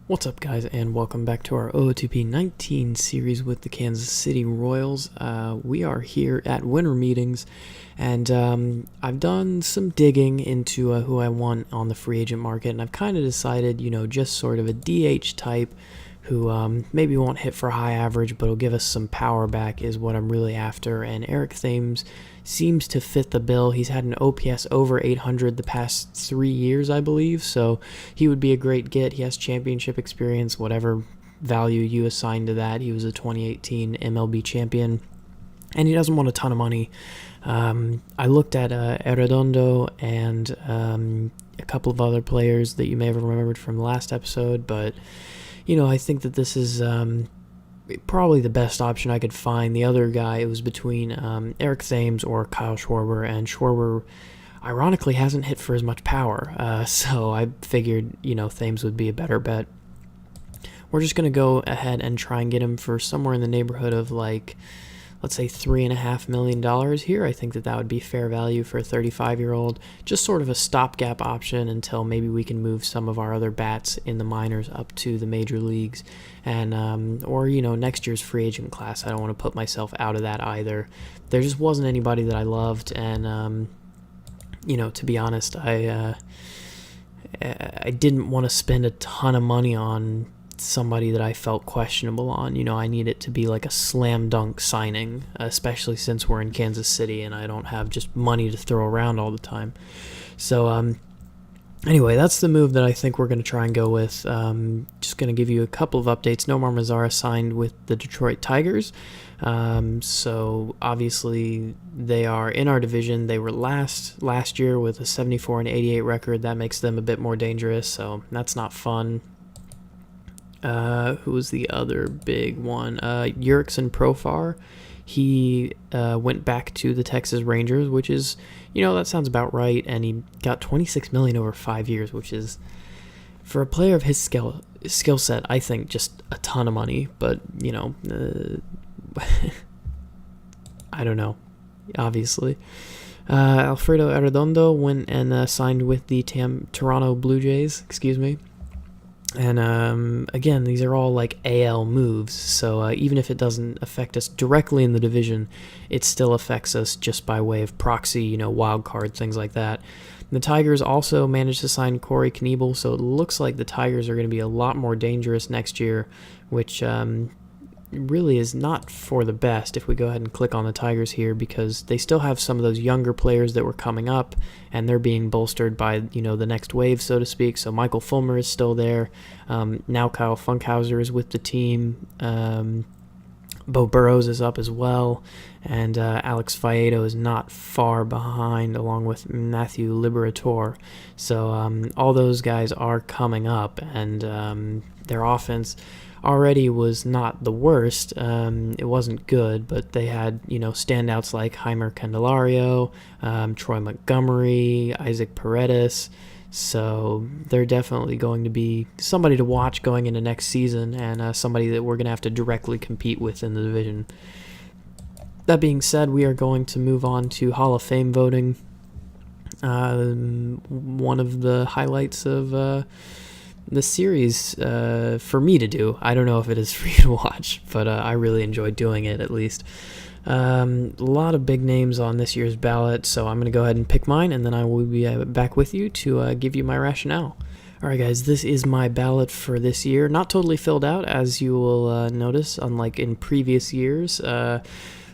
What's up, guys, and welcome back to our Ootp 19 series with the Kansas City Royals. We are here at winter meetings, and I've done some digging into who I want on the free agent market, and I've kind of decided, just sort of a DH type who maybe won't hit for high average, but will give us some power back is what I'm really after, and Eric Thames seems to fit the bill. He's had an OPS over 800 the past 3 years, I believe, so he would be a great get. He has championship experience, whatever value you assign to that. He was a 2018 MLB champion, and he doesn't want a ton of money. I looked at Arredondo and a couple of other players that you may have remembered from the last episode, but I think that this is probably the best option I could find. The other guy, it was between Eric Thames or Kyle Schwarber, and Schwarber ironically hasn't hit for as much power, so I figured, Thames would be a better bet. We're just going to go ahead and try and get him for somewhere in the neighborhood of, let's say $3.5 million here. I think that would be fair value for a 35-year-old. Just sort of a stopgap option until maybe we can move some of our other bats in the minors up to the major leagues. And, or, next year's free agent class. I don't want to put myself out of that either. There just wasn't anybody that I loved. And, to be honest, I didn't want to spend a ton of money on somebody that I felt questionable on. I need it to be like a slam dunk signing, especially since we're in Kansas City and I don't have just money to throw around all the time. So anyway, that's the move that I think we're going to try and go with. Just going to give you a couple of updates. Nomar Mazara signed with the Detroit Tigers. So obviously they are in our division. They were last year with a 74-88 record. That makes them a bit more dangerous, so that's not fun. Who was the other big one? Jurickson Profar. He went back to the Texas Rangers, which is, that sounds about right. And he got $26 million over 5 years, which is, for a player of his skill set, I think just a ton of money. But I don't know. Obviously, Alfredo Arredondo went and signed with the Toronto Blue Jays. Excuse me. And again, these are all like AL moves, so even if it doesn't affect us directly in the division, it still affects us just by way of proxy, wild card, things like that. The Tigers also managed to sign Corey Knebel, so it looks like the Tigers are going to be a lot more dangerous next year, which really is not for the best if we go ahead and click on the Tigers here, because they still have some of those younger players that were coming up, and they're being bolstered by, the next wave, so to speak. So Michael Fulmer is still there. Now Kyle Funkhauser is with the team. Bo Burrows is up as well, and Alex Faedo is not far behind, along with Matthew Liberator. So all those guys are coming up, and their offense already was not the worst. It wasn't good, but they had, standouts like Heimer Candelario, Troy Montgomery, Isaac Paredes. So they're definitely going to be somebody to watch going into next season, and somebody that we're going to have to directly compete with in the division. That being said, we are going to move on to Hall of Fame voting. One of the highlights of the series for me to do. I don't know if it is for you to watch, but I really enjoyed doing it, at least. A lot of big names on this year's ballot, so I'm going to go ahead and pick mine, and then I will be back with you to give you my rationale. Alright guys, this is my ballot for this year. Not totally filled out, as you will notice, unlike in previous years.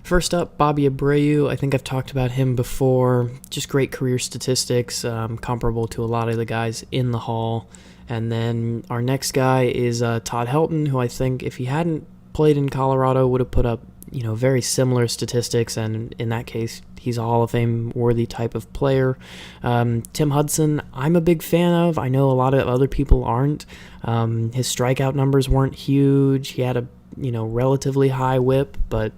First up, Bobby Abreu. I think I've talked about him before. Just great career statistics, comparable to a lot of the guys in the Hall. And then our next guy is Todd Helton, who I think if he hadn't played in Colorado would have put up, very similar statistics, and in that case, he's a Hall of Fame worthy type of player. Tim Hudson, I'm a big fan of. I know a lot of other people aren't. His strikeout numbers weren't huge. He had a, relatively high whip, but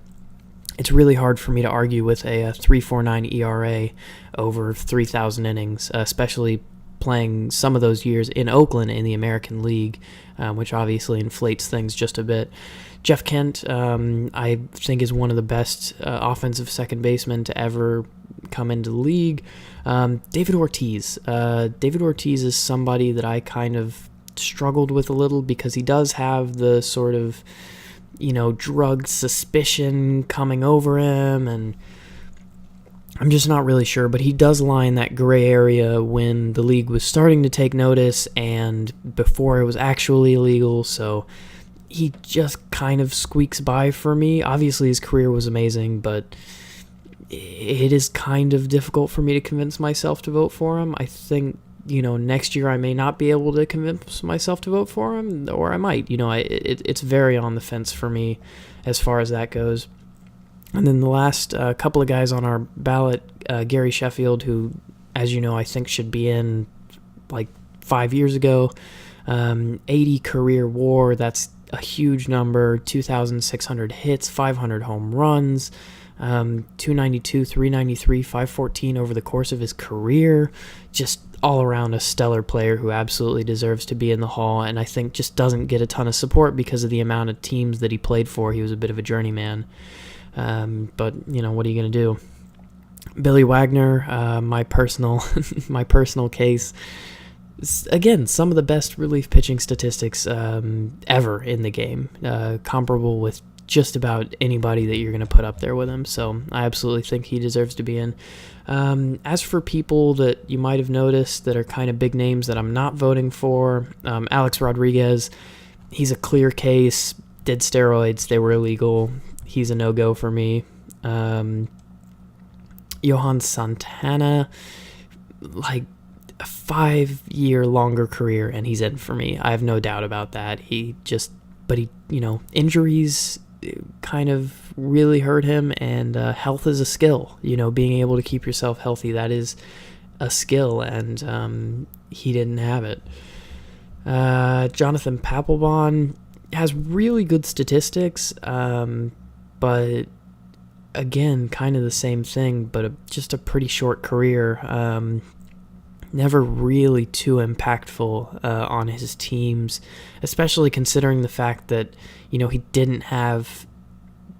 it's really hard for me to argue with a 3.49 ERA over 3,000 innings, especially playing some of those years in Oakland in the American League, which obviously inflates things just a bit. Jeff Kent, I think, is one of the best offensive second basemen to ever come into the league. David Ortiz. David Ortiz is somebody that I kind of struggled with a little, because he does have the sort of, drug suspicion coming over him, and I'm just not really sure, but he does lie in that gray area when the league was starting to take notice and before it was actually illegal, so he just kind of squeaks by for me. Obviously, his career was amazing, but it is kind of difficult for me to convince myself to vote for him. I think, next year I may not be able to convince myself to vote for him, or I might. It's very on the fence for me as far as that goes. And then the last couple of guys on our ballot, Gary Sheffield, who, as you know, I think should be in like 5 years ago. 80 career WAR, that's a huge number. 2,600 hits, 500 home runs, 292, 393, 514 over the course of his career. Just all around a stellar player who absolutely deserves to be in the Hall, and I think just doesn't get a ton of support because of the amount of teams that he played for. He was a bit of a journeyman. But what are you going to do? Billy Wagner, my personal case. Again, some of the best relief pitching statistics ever in the game, comparable with just about anybody that you're going to put up there with him. So I absolutely think he deserves to be in. As for people that you might have noticed that are kind of big names that I'm not voting for, Alex Rodriguez, he's a clear case. Did steroids, they were illegal. He's a no-go for me. Johan Santana, like a 5-year longer career, and he's in for me. I have no doubt about that. Injuries kind of really hurt him, and health is a skill. Being able to keep yourself healthy, that is a skill, and he didn't have it. Jonathan Papelbon has really good statistics, but again, kind of the same thing, but just a pretty short career. Never really too impactful on his teams, especially considering the fact that, he didn't have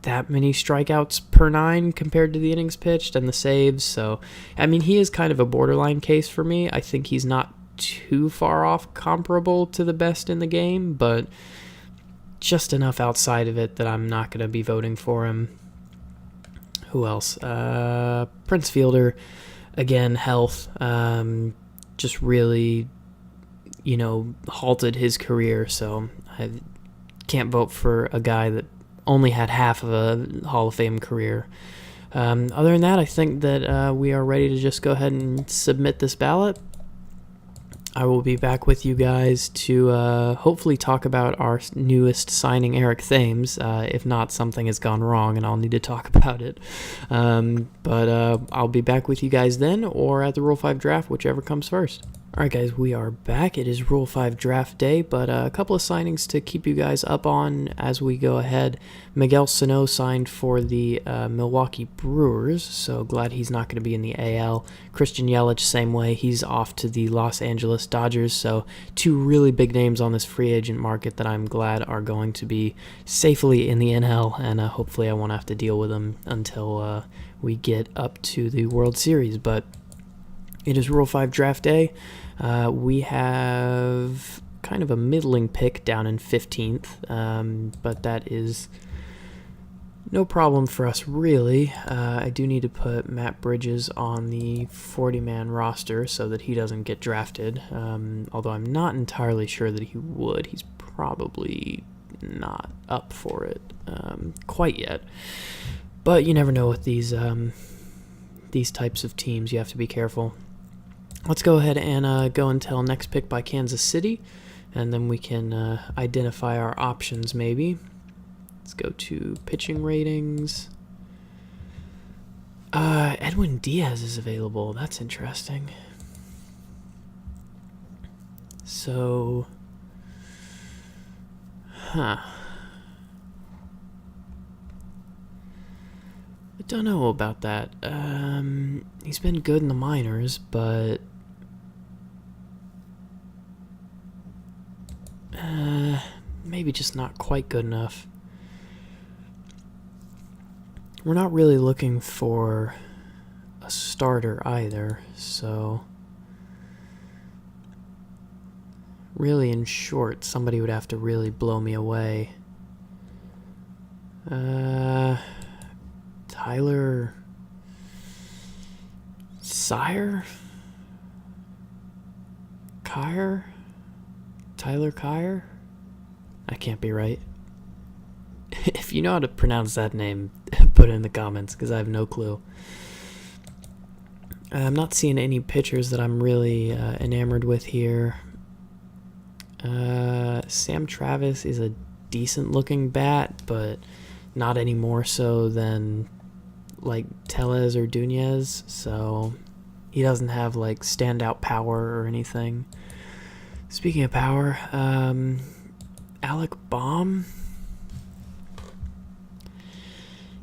that many strikeouts per 9 compared to the innings pitched and the saves. So, he is kind of a borderline case for me. I think he's not too far off comparable to the best in the game, but just enough outside of it that I'm not going to be voting for him. Who else? Prince Fielder, again, health, just really, halted his career, so I can't vote for a guy that only had half of a Hall of Fame career. Other than that, I think that we are ready to just go ahead and submit this ballot. I will be back with you guys to hopefully talk about our newest signing, Eric Thames. If not, something has gone wrong and I'll need to talk about it. But I'll be back with you guys then, or at the Rule 5 draft, whichever comes first. Alright guys, we are back. It is Rule 5 draft day, but a couple of signings to keep you guys up on as we go ahead. Miguel Sano signed for the Milwaukee Brewers, so glad he's not going to be in the AL. Christian Yelich, same way. He's off to the Los Angeles Dodgers, so 2 really big names on this free agent market that I'm glad are going to be safely in the NL, and hopefully I won't have to deal with them until we get up to the World Series, but it is Rule 5 draft day. We have kind of a middling pick down in 15th, but that is no problem for us, really. I do need to put Matt Bridges on the 40-man roster so that he doesn't get drafted, although I'm not entirely sure that he would. He's probably not up for it quite yet. But you never know with these types of teams. You have to be careful. Let's go ahead and go until next pick by Kansas City, and then we can identify our options maybe. Let's go to pitching ratings. Edwin Diaz is available. That's interesting. So, I don't know about that. He's been good in the minors, but maybe just not quite good enough. We're not really looking for a starter either, so really in short, somebody would have to really blow me away. Tyler Sire? Kyer? Tyler Kyer? I can't be right. If you know how to pronounce that name, put it in the comments, because I have no clue. I'm not seeing any pictures that I'm really enamored with here. Sam Travis is a decent looking bat, but not any more so than like Tellez or Dunez, so he doesn't have like standout power or anything. Speaking of power, Alec Baum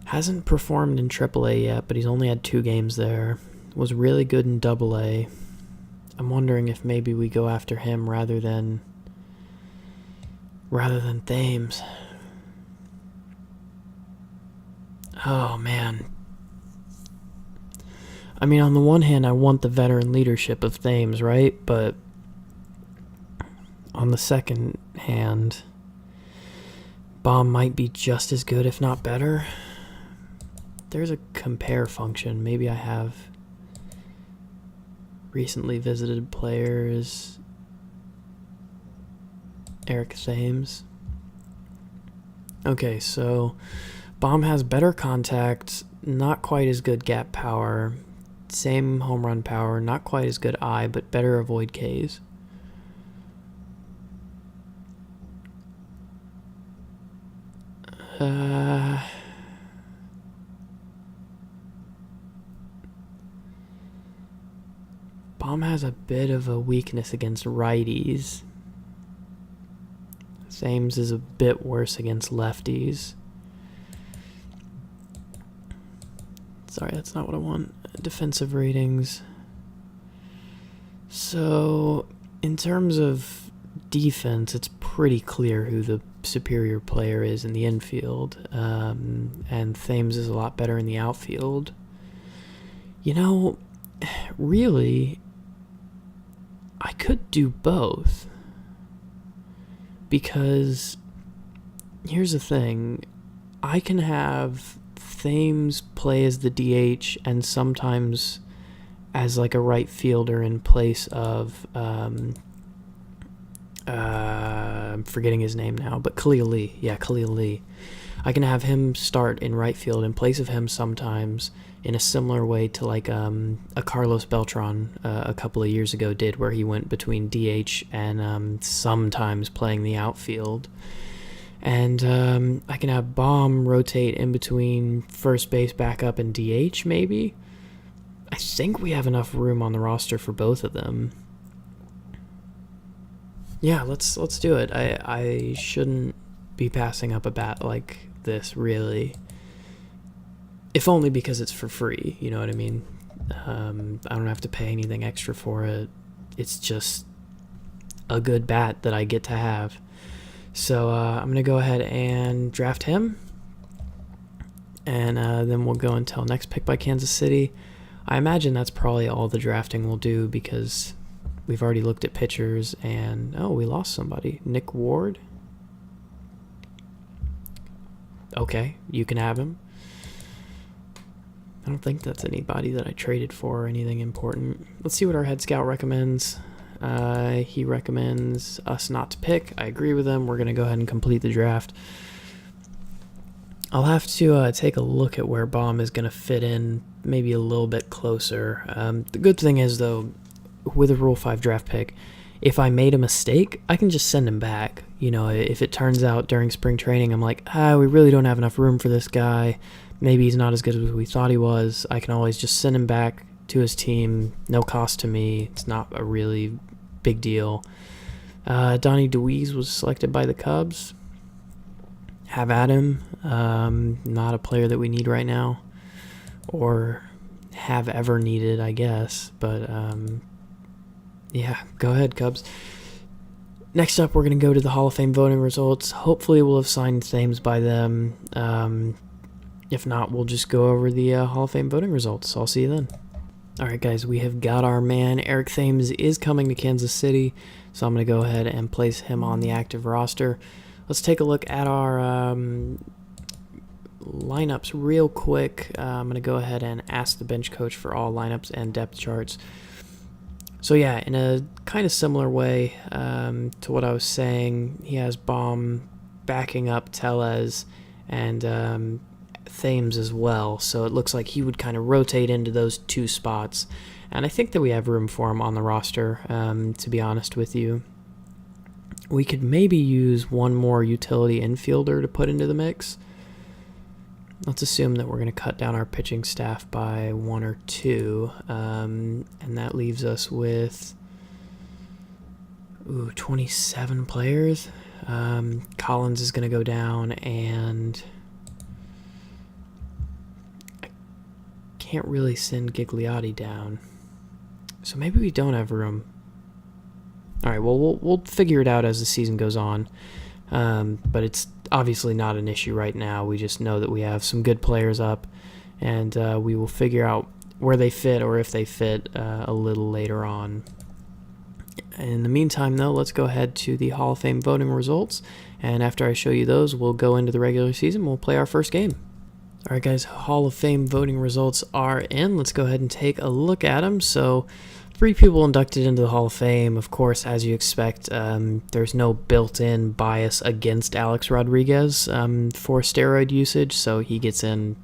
hasn't performed in AAA yet, but he's only had 2 games there. Was really good in AA. I'm wondering if maybe we go after him rather than Thames. Oh man. I mean, on the one hand, I want the veteran leadership of Thames, right? But on the second hand, Baum might be just as good, if not better. There's a compare function. Maybe I have recently visited players. Eric Thames. Okay, so Baum has better contact, not quite as good gap power, same home run power, not quite as good eye, but better avoid Ks. Baum has a bit of a weakness against righties. Thames is a bit worse against lefties. Sorry, that's not what I want. Defensive ratings. So, in terms of defense, it's pretty clear who the superior player is in the infield. And Thames is a lot better in the outfield. You know, really, I could do both. Because, here's the thing, I can have Thames play as the DH and sometimes as like a right fielder in place of, I'm forgetting his name now, but Khalil Lee. Yeah, Khalil Lee. I can have him start in right field in place of him sometimes in a similar way to like a Carlos Beltran a couple of years ago did, where he went between DH and sometimes playing the outfield. And I can have Baum rotate in between first base, backup, and DH maybe. I think we have enough room on the roster for both of them. Yeah, let's do it. I shouldn't be passing up a bat like this, really. If only because it's for free, you know what I mean? I don't have to pay anything extra for it. It's just a good bat that I get to have. So I'm going to go ahead and draft him. And then we'll go until next pick by Kansas City. I imagine that's probably all the drafting we'll do because we've already looked at pitchers and... Oh, we lost somebody. Nick Ward? Okay, you can have him. I don't think that's anybody that I traded for or anything important. Let's see what our head scout recommends. He recommends us not to pick. I agree with him. We're going to go ahead and complete the draft. I'll have to take a look at where Baum is going to fit in maybe a little bit closer. The good thing is, though, with a Rule 5 draft pick, if I made a mistake, I can just send him back. You know, if it turns out during spring training, I'm like, we really don't have enough room for this guy. Maybe he's not as good as we thought he was. I can always just send him back to his team. No cost to me. It's not a really big deal. Donnie DeWeese was selected by the Cubs. Have at him. Not a player that we need right now. Or have ever needed, I guess. But, yeah, go ahead, Cubs. Next up, we're going to go to the Hall of Fame voting results. Hopefully we'll have signed Thames by them. If not, we'll just go over the Hall of Fame voting results. I'll see you then. All right, guys, we have got our man. Eric Thames is coming to Kansas City, so I'm going to go ahead and place him on the active roster. Let's take a look at our lineups real quick. I'm going to go ahead and ask the bench coach for all lineups and depth charts. So yeah, in a kind of similar way to what I was saying, he has Baum backing up Tellez and Thames as well, so it looks like he would kind of rotate into those two spots, and I think that we have room for him on the roster, to be honest with you. We could maybe use one more utility infielder to put into the mix. Let's assume that we're going to cut down our pitching staff by one or two, and that leaves us with 27 players. Collins is going to go down, and can't really send Gigliotti down, so maybe we don't have room. All right, well, we'll figure it out as the season goes on, but it's obviously not an issue right now. We just know that we have some good players up, and we will figure out where they fit or if they fit a little later on. In the meantime, though, let's go ahead to the Hall of Fame voting results, and after I show you those, we'll go into the regular season. We'll play our first game. All right, guys, Hall of Fame voting results are in. Let's go ahead and take a look at them. So 3 people inducted into the Hall of Fame. Of course, as you expect, there's no built-in bias against Alex Rodriguez for steroid usage, so he gets in,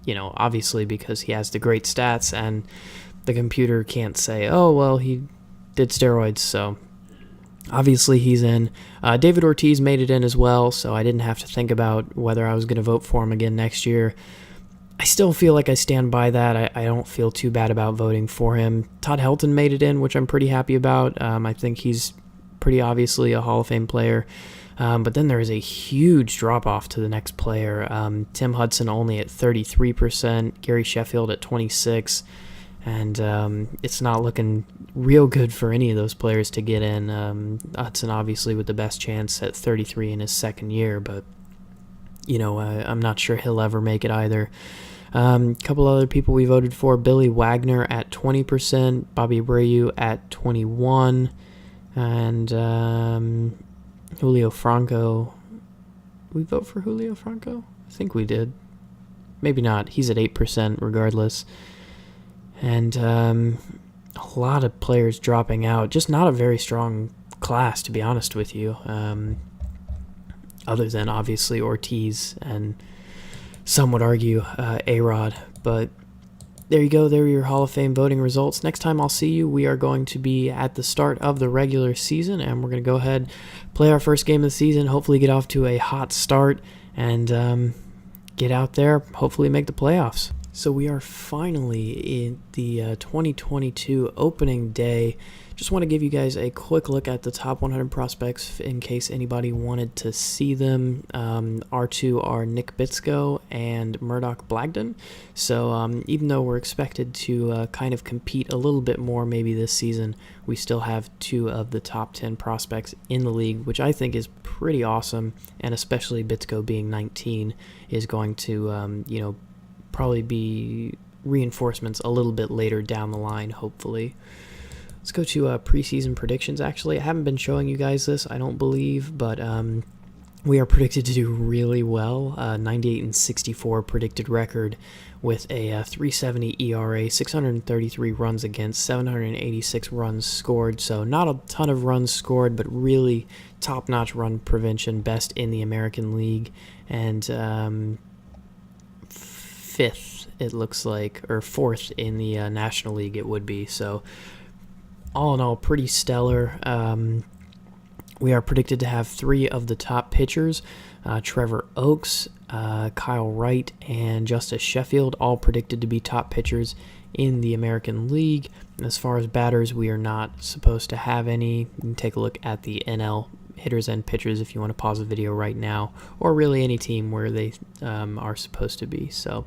obviously because he has the great stats, and the computer can't say, oh, well, he did steroids, so obviously he's in. David Ortiz made it in as well, so I didn't have to think about whether I was going to vote for him again next year. I still feel like I stand by that. I don't feel too bad about voting for him. Todd Helton made it in, which I'm pretty happy about. I think he's pretty obviously a Hall of Fame player. But then there is a huge drop-off to the next player. Tim Hudson only at 33%, Gary Sheffield at 26%. And it's not looking real good for any of those players to get in. Hudson obviously with the best chance at 33 in his second year, but I'm not sure he'll ever make it either. A couple other people we voted for: Billy Wagner at 20%, Bobby Abreu at 21%, and Julio Franco. We vote for Julio Franco? I think we did. Maybe not. He's at 8% regardless. And a lot of players dropping out. Just not a very strong class, to be honest with you. Other than, obviously, Ortiz and some would argue A-Rod. But there you go. There are your Hall of Fame voting results. Next time I'll see you, we are going to be at the start of the regular season, and we're going to go ahead, play our first game of the season, hopefully get off to a hot start, and get out there, hopefully make the playoffs. So we are finally in the 2022 opening day. Just want to give you guys a quick look at the top 100 prospects in case anybody wanted to see them. Our two are Nick Bitsko and Murdoch Blagden. So even though we're expected to kind of compete a little bit more maybe this season, we still have 2 of the top 10 prospects in the league, which I think is pretty awesome. And especially Bitsko being 19 is going to, probably be reinforcements a little bit later down the line, hopefully. Let's go to preseason predictions. Actually, I haven't been showing you guys this, I don't believe, but we are predicted to do really well. 98-64 predicted record with a 3.70 ERA, 633 runs against, 786 runs scored. So not a ton of runs scored, but really top-notch run prevention, best in the American League, and 5th, it looks like, or 4th in the National League it would be. So all in all, pretty stellar. We are predicted to have 3 of the top pitchers, Trevor Oakes, Kyle Wright, and Justice Sheffield, all predicted to be top pitchers in the American League. As far as batters, we are not supposed to have any. You can take a look at the NL hitters and pitchers if you want to pause the video right now, or really any team where they are supposed to be. So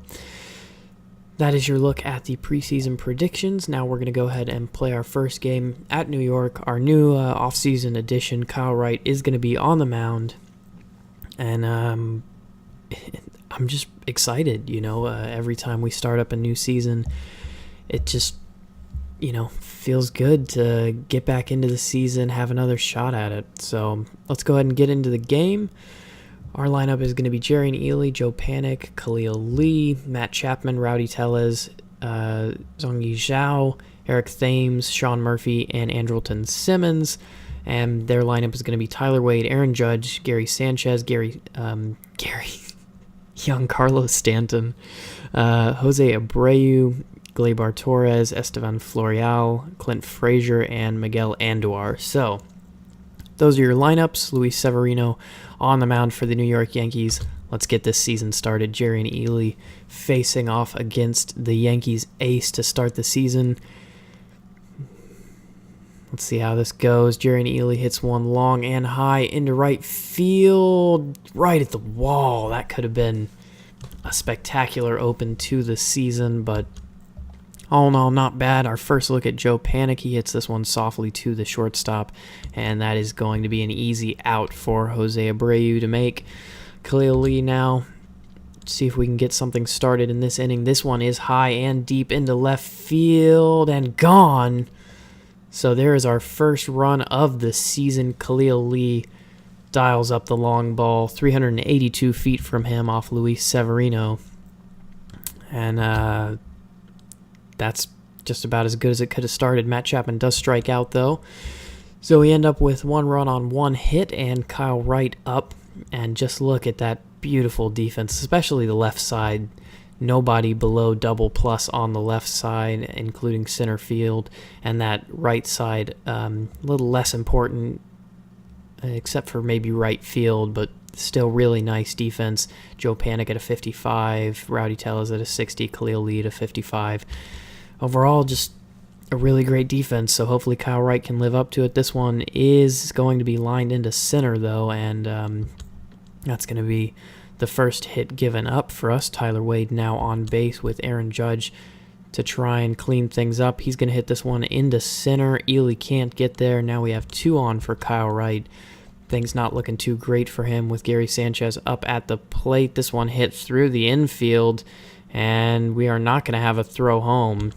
that is your look at the preseason predictions. Now we're going to go ahead and play our first game at New York. Our new offseason addition, Kyle Wright, is going to be on the mound, and I'm just excited. Every time we start up a new season, it just feels good to get back into the season, have another shot at it. So let's go ahead and get into the game. Our lineup is going to be Jerry and Ely, Joe Panic, Khalil Lee, Matt Chapman, Rowdy Tellez, Zhongyi Zhao, Eric Thames, Sean Murphy, and Andrelton Simmons. And their lineup is going to be Tyler Wade, Aaron Judge, Gary Sanchez, Gary Young, Carlos Stanton, Jose Abreu, Gleyber Torres, Estevan Florial, Clint Frazier, and Miguel Andujar. So those are your lineups. Luis Severino on the mound for the New York Yankees. Let's get this season started. Jerry and Ely facing off against the Yankees ace to start the season. Let's see how this goes. Jerry and Ely hits one long and high into right field, right at the wall. That could have been a spectacular open to the season, but all in all, not bad. Our first look at Joe Panic. He hits this one softly to the shortstop, and that is going to be an easy out for Jose Abreu to make. Khalil Lee now. See if we can get something started in this inning. This one is high and deep into left field and gone. So there is our first run of the season. Khalil Lee dials up the long ball, 382 feet from him off Luis Severino. And that's just about as good as it could have started. Matt Chapman does strike out, though. So we end up with one run on one hit and Kyle Wright up. And just look at that beautiful defense, especially the left side. Nobody below double plus on the left side, including center field. And that right side, a little less important, except for maybe right field, but still really nice defense. Joe Panic at a 55, Rowdy Tellez at a 60, Khalil Lee at a 55. Overall, just a really great defense, so hopefully Kyle Wright can live up to it. This one is going to be lined into center, though, and that's going to be the first hit given up for us. Tyler Wade now on base with Aaron Judge to try and clean things up. He's going to hit this one into center. Ely can't get there. Now we have two on for Kyle Wright. Things not looking too great for him with Gary Sanchez up at the plate. This one hit through the infield, and we are not going to have a throw home.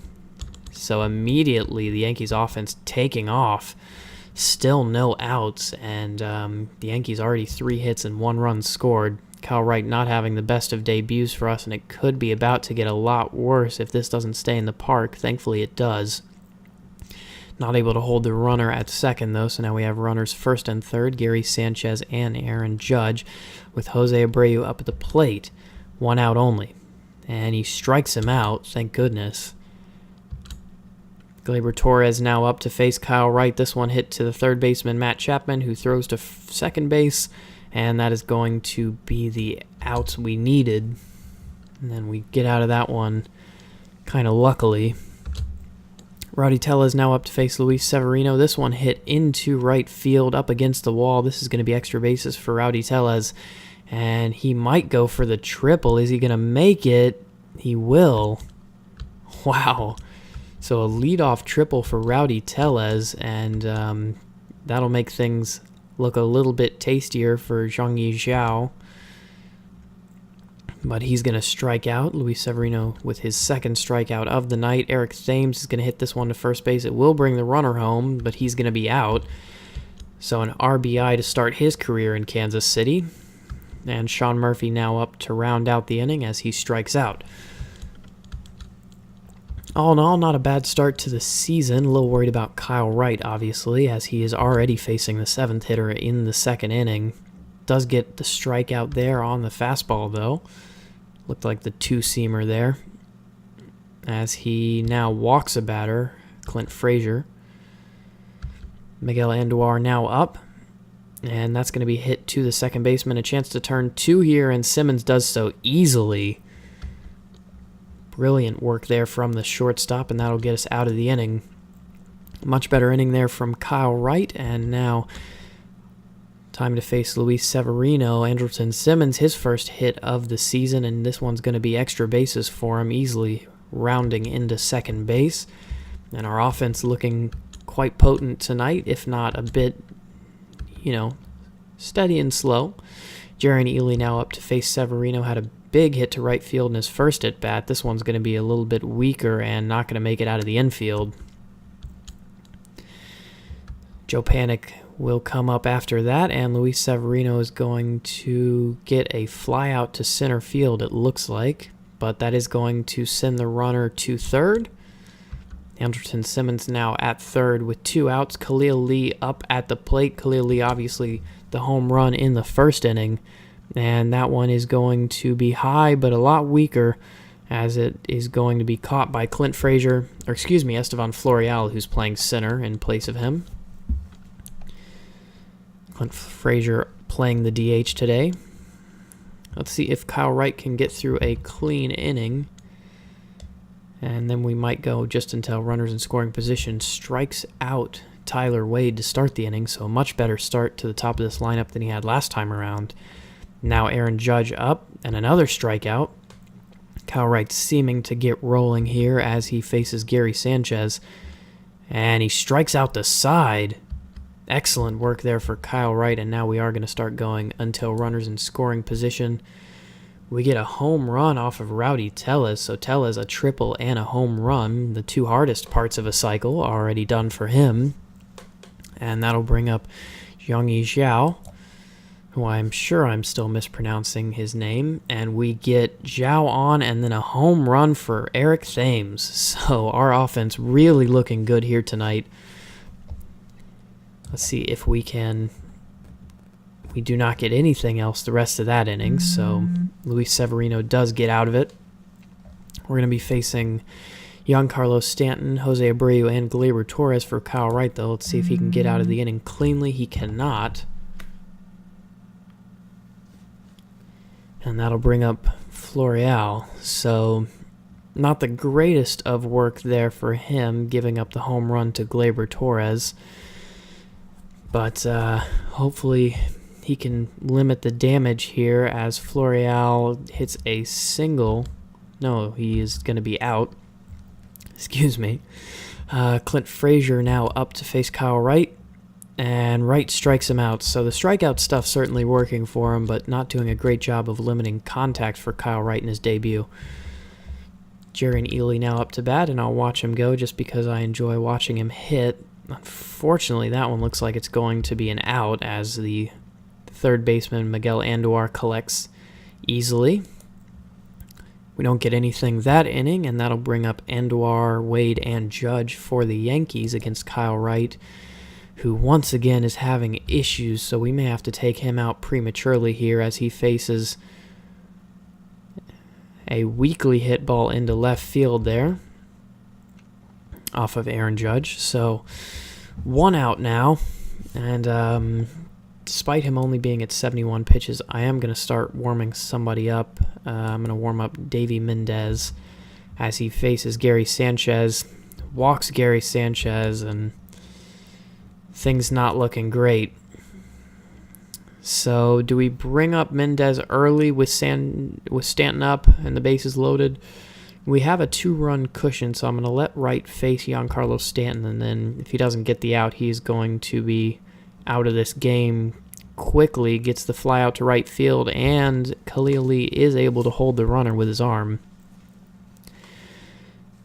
So immediately the Yankees offense taking off. Still no outs, and the Yankees already 3 hits and 1 run scored. Kyle Wright not having the best of debuts for us, and it could be about to get a lot worse if this doesn't stay in the park. Thankfully it does. Not able to hold the runner at second, though, so now we have runners first and third, Gary Sanchez and Aaron Judge, with Jose Abreu up at the plate. 1 out only. And he strikes him out, thank goodness. Gleyber Torres now up to face Kyle Wright. This one hit to the third baseman, Matt Chapman, who throws to second base, and that is going to be the outs we needed. And then we get out of that one kind of luckily. Rowdy Tellez now up to face Luis Severino. This one hit into right field up against the wall. This is going to be extra bases for Rowdy Tellez, and he might go for the triple. Is he going to make it? He will. Wow. So a leadoff triple for Rowdy Tellez, and that'll make things look a little bit tastier for Zhongyi Zhao. But he's going to strike out. Luis Severino with his second strikeout of the night. Eric Thames is going to hit this one to first base. It will bring the runner home, but he's going to be out. So an RBI to start his career in Kansas City. And Sean Murphy now up to round out the inning as he strikes out. All in all, not a bad start to the season. A little worried about Kyle Wright, obviously, as he is already facing the 7th hitter in the second inning. Does get the strikeout there on the fastball, though. Looked like the two-seamer there. As he now walks a batter, Clint Frazier. Miguel Andujar now up. And that's going to be hit to the second baseman. A chance to turn 2 here, and Simmons does so easily. Brilliant work there from the shortstop, and that'll get us out of the inning. Much better inning there from Kyle Wright, and now time to face Luis Severino. Andrelton Simmons, his first hit of the season, and this one's going to be extra bases for him, easily rounding into second base. And our offense looking quite potent tonight, if not a bit, steady and slow. Jerry and Ely now up to face Severino. Had a big hit to right field in his first at-bat. This one's going to be a little bit weaker and not going to make it out of the infield. Joe Panic will come up after that, and Luis Severino is going to get a fly out to center field, it looks like, but that is going to send the runner to third. Andrelton Simmons now at third with 2 outs. Khalil Lee up at the plate. Khalil Lee, obviously the home run in the first inning, and that one is going to be high but a lot weaker, as it is going to be caught by Estevan Florial, who's playing center in place of him. Clint Frazier playing the DH today. Let's see if Kyle Wright can get through a clean inning, and then we might go just until runners in scoring position. Strikes out Tyler Wade to start the inning, so a much better start to the top of this lineup than he had last time around. Now Aaron Judge up, and another strikeout. Kyle Wright seeming to get rolling here as he faces Gary Sanchez, and he strikes out the side. Excellent work there for Kyle Wright, and now we are going to start going until runners in scoring position. We get a home run off of Rowdy Tellez, so Tellez a triple and a home run, the 2 hardest parts of a cycle already done for him. And that'll bring up Zhangyi Zhao, who I'm sure I'm still mispronouncing his name, and we get Zhao on and then a home run for Eric Thames. So our offense really looking good here tonight. Let's see if we can. We do not get anything else the rest of that inning, so Luis Severino does get out of it. We're going to be facing Giancarlo Stanton, Jose Abreu, and Gleyber Torres for Kyle Wright, though. Let's see if he can get out of the inning cleanly. He cannot. And that'll bring up Florial. So not the greatest of work there for him, giving up the home run to Gleyber Torres. But hopefully he can limit the damage here as Florial hits a single. No, he is going to be out. Excuse me. Clint Frazier now up to face Kyle Wright, and Wright strikes him out. So the strikeout stuff certainly working for him, but not doing a great job of limiting contact for Kyle Wright in his debut. Jarian Ely now up to bat, and I'll watch him go just because I enjoy watching him hit. Unfortunately, that one looks like it's going to be an out as the third baseman Miguel Andujar collects easily. We don't get anything that inning, and that'll bring up Andujar, Wade, and Judge for the Yankees against Kyle Wright, who once again is having issues, so we may have to take him out prematurely here as he faces a weakly hit ball into left field there off of Aaron Judge. So 1 out now, and despite him only being at 71 pitches, I am going to start warming somebody up. I'm going to warm up Davey Mendez as he faces Gary Sanchez, walks Gary Sanchez, and things not looking great. So do we bring up Mendez early with Stanton up and the bases loaded? We have a 2-run cushion, so I'm going to let Wright face Giancarlo Stanton, and then if he doesn't get the out, he's going to be out of this game quickly. Gets the fly out to right field, and Khalil Lee is able to hold the runner with his arm.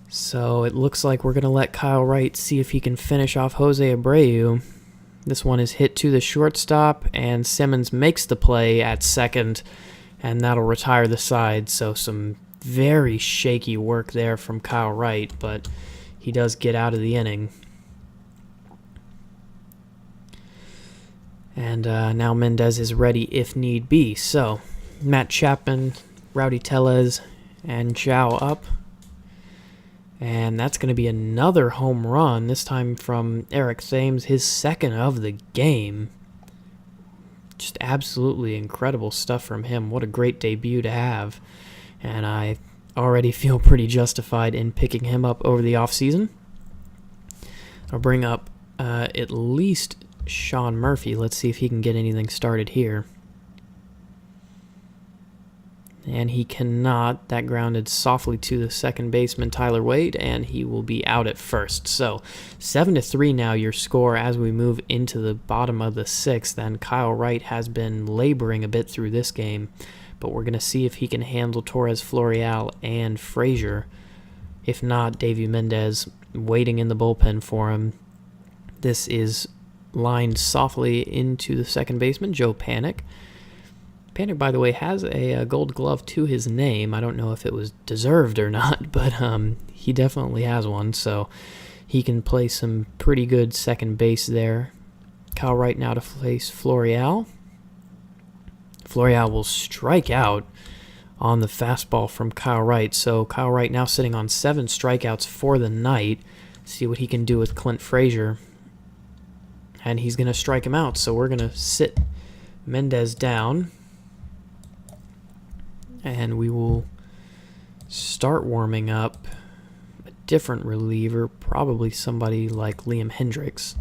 So it looks like we're going to let Kyle Wright see if he can finish off Jose Abreu. This one is hit to the shortstop, and Simmons makes the play at second, and that'll retire the side. So some very shaky work there from Kyle Wright, but he does get out of the inning. And now Mendez is ready if need be. So Matt Chapman, Rowdy Tellez, and Zhao up. And that's going to be another home run, this time from Eric Thames, his second of the game. Just absolutely incredible stuff from him. What a great debut to have. And I already feel pretty justified in picking him up over the offseason. I'll bring up at least Sean Murphy. Let's see if he can get anything started here. And he cannot. That grounded softly to the second baseman, Tyler Wade, and he will be out at first. So 7-3 now your score as we move into the bottom of the 6th. And Kyle Wright has been laboring a bit through this game, but we're going to see if he can handle Torres, Florial, and Frazier. If not, Davey Mendez waiting in the bullpen for him. This is lined softly into the second baseman, Joe Panic. Panic, by the way, has a gold glove to his name. I don't know if it was deserved or not, but he definitely has one, so he can play some pretty good second base there. Kyle Wright now to face Florial. Florial will strike out on the fastball from Kyle Wright, so Kyle Wright now sitting on 7 strikeouts for the night. See what he can do with Clint Frazier. And he's going to strike him out, so we're going to sit Mendez down. And we will start warming up a different reliever, probably somebody like Liam Hendricks,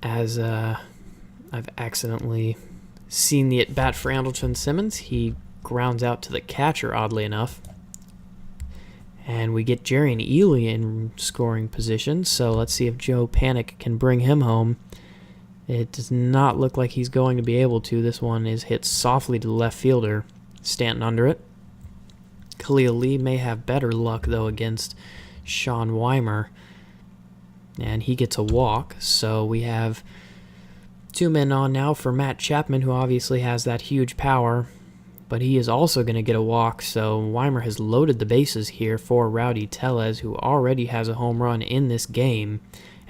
as I've accidentally seen the at-bat for Andrelton Simmons. He grounds out to the catcher, oddly enough. And we get Jerry and Ely in scoring position, so let's see if Joe Panic can bring him home. It does not look like he's going to be able to. This one is hit softly to the left fielder. Stanton under it. Khalil Lee may have better luck, though, against Sean Weimer. And he gets a walk, so we have 2 men on now for Matt Chapman, who obviously has that huge power, but he is also going to get a walk, so Weimer has loaded the bases here for Rowdy Tellez, who already has a home run in this game,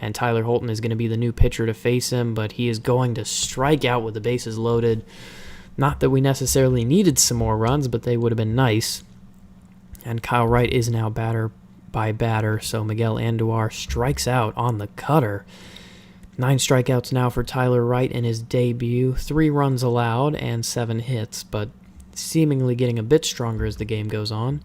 and Tyler Holton is going to be the new pitcher to face him, but he is going to strike out with the bases loaded. Not that we necessarily needed some more runs, but they would have been nice. And Kyle Wright is now batter by batter, so Miguel Andujar strikes out on the cutter. 9 strikeouts now for Tyler Wright in his debut. 3 runs allowed and 7 hits, but seemingly getting a bit stronger as the game goes on.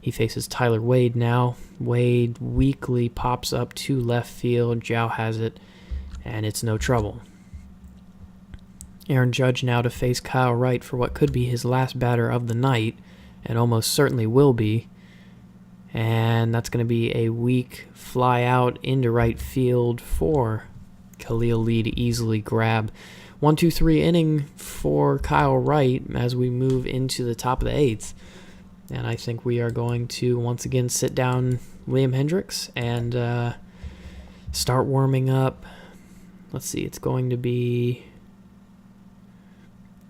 He faces Tyler Wade now. Wade weakly pops up to left field. Zhao has it, and it's no trouble. Aaron Judge now to face Kyle Wright for what could be his last batter of the night, and almost certainly will be. And that's going to be a weak fly out into right field for Khalil Lee to easily grab. 1-2-3 inning for Kyle Wright as we move into the top of the 8th. And I think we are going to once again sit down Liam Hendricks and start warming up. Let's see, it's going to be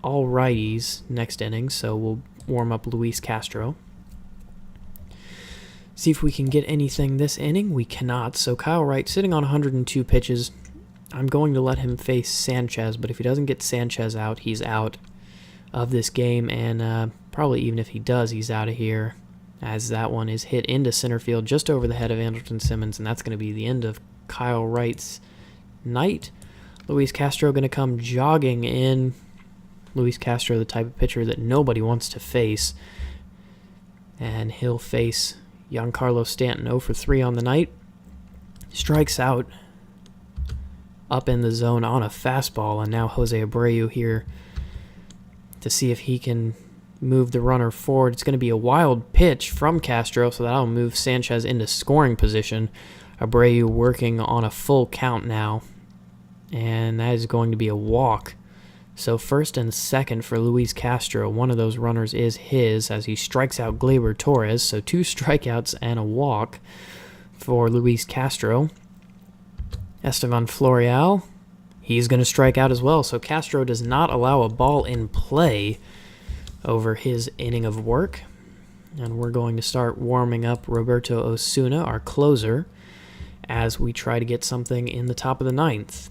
all righties next inning, so we'll warm up Luis Castro. See if we can get anything this inning. We cannot, so Kyle Wright sitting on 102 pitches. I'm going to let him face Sanchez, but if he doesn't get Sanchez out, he's out of this game, and probably even if he does, he's out of here, as that one is hit into center field just over the head of Andrelton Simmons, and that's going to be the end of Kyle Wright's night. Luis Castro going to come jogging in. Luis Castro, the type of pitcher that nobody wants to face, and he'll face Giancarlo Stanton. 0 for 3 on the night. Strikes out up in the zone on a fastball, and now Jose Abreu here to see if he can move the runner forward. It's going to be a wild pitch from Castro, so that'll move Sanchez into scoring position. Abreu working on a full count now, and that is going to be a walk. So first and second for Luis Castro. One of those runners is his as he strikes out Gleyber Torres. So 2 strikeouts and a walk for Luis Castro. Estevan Florial, he's going to strike out as well. So Castro does not allow a ball in play over his inning of work. And we're going to start warming up Roberto Osuna, our closer, as we try to get something in the top of the 9th.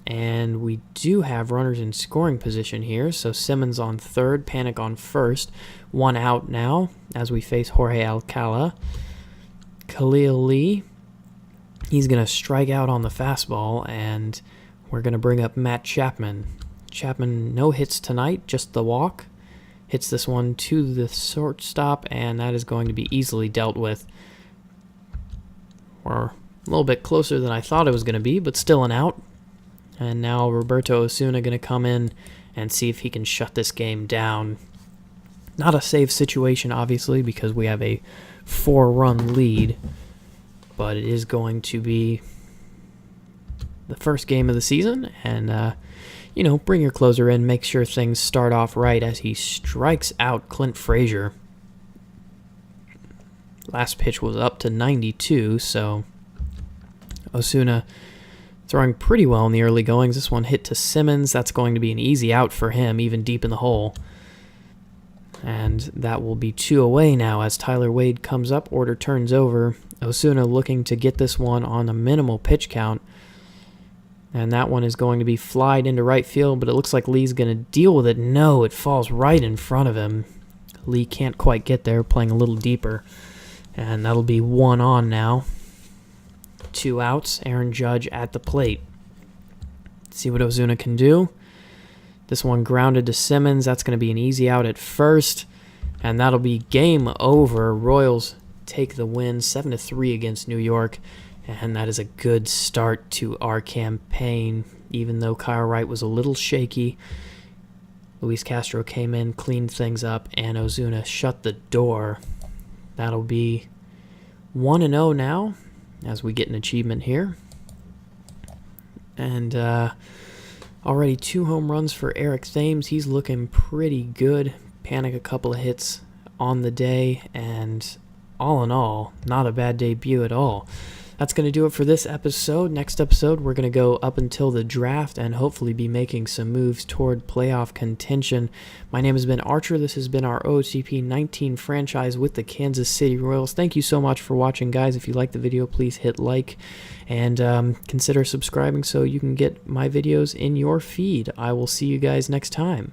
And we do have runners in scoring position here. So Simmons on third, Panic on first. 1 out now as we face Jorge Alcala. Khalil Lee, he's going to strike out on the fastball, and we're going to bring up Matt Chapman. Chapman, no hits tonight, just the walk. Hits this one to the shortstop, and that is going to be easily dealt with. We're a little bit closer than I thought it was going to be, but still an out. And now Roberto Osuna going to come in and see if he can shut this game down. Not a safe situation, obviously, because we have a 4-run lead. But it is going to be the first game of the season. And, bring your closer in. Make sure things start off right as he strikes out Clint Frazier. Last pitch was up to 92, so Osuna Throwing pretty well in the early goings. This one hit to Simmons. That's going to be an easy out for him, even deep in the hole. And that will be 2 away now as Tyler Wade comes up. Order turns over. Osuna looking to get this one on a minimal pitch count. And that one is going to be flied into right field, but it looks like Lee's going to deal with it. No, it falls right in front of him. Lee can't quite get there, playing a little deeper. And that'll be 1 on now. 2 outs. Aaron Judge at the plate. See what Ozuna can do. This one grounded to Simmons. That's going to be an easy out at first. And that'll be game over. Royals take the win 7-3 against New York. And that is a good start to our campaign. Even though Kyle Wright was a little shaky, Luis Castro came in, cleaned things up, and Ozuna shut the door. That'll be 1-0 now as we get an achievement here. And already 2 home runs for Eric Thames. He's looking pretty good. Panic a couple of hits on the day, and all in all, not a bad debut at all. That's going to do it for this episode. Next episode, we're going to go up until the draft and hopefully be making some moves toward playoff contention. My name has been Archer. This has been our Ootp 19 franchise with the Kansas City Royals. Thank you so much for watching, guys. If you liked the video, please hit like and consider subscribing so you can get my videos in your feed. I will see you guys next time.